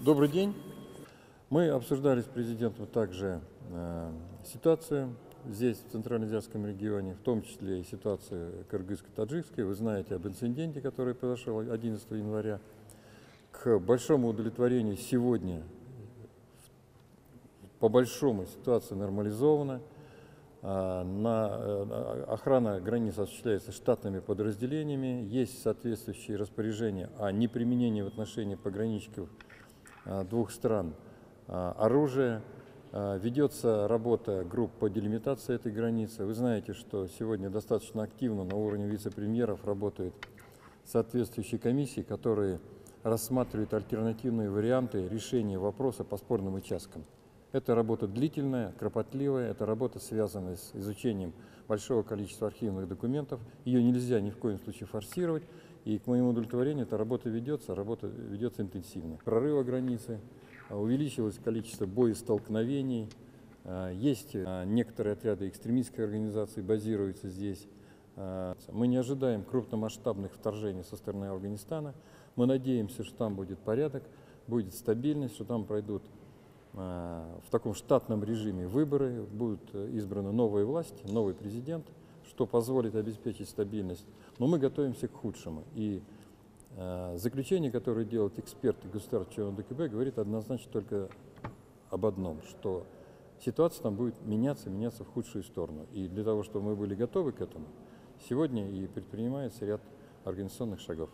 Добрый день. Мы обсуждали с президентом также ситуацию здесь, в Центральноазиатском регионе, в том числе и ситуацию кыргызско-таджикской. Вы знаете об инциденте, который произошел 11 января. К большому удовлетворению сегодня, по большому, ситуация нормализована. Охрана границ осуществляется штатными подразделениями. Есть соответствующие распоряжения о неприменении в отношении пограничников двух стран оружия. Ведется работа групп по делимитации этой границы. Вы знаете, что сегодня достаточно активно на уровне вице-премьеров работают соответствующие комиссии, которые рассматривают альтернативные варианты решения вопроса по спорным участкам. Это работа длительная, кропотливая, это работа, связанная с изучением большого количества архивных документов. Ее нельзя ни в коем случае форсировать, и к моему удовлетворению эта работа ведется интенсивно. Прорыва границы, увеличилось количество боестолкновений, есть некоторые отряды экстремистской организации, базируются здесь. Мы не ожидаем крупномасштабных вторжений со стороны Афганистана. Мы надеемся, что там будет порядок, будет стабильность, что там пройдут в таком штатном режиме выборы, будут избраны новые власти, новый президент, что позволит обеспечить стабильность. Но мы готовимся к худшему. И заключение, которое делают эксперты государственного ДКБ, говорит однозначно только об одном, что ситуация там будет меняться в худшую сторону. И для того, чтобы мы были готовы к этому, сегодня и предпринимается ряд организационных шагов.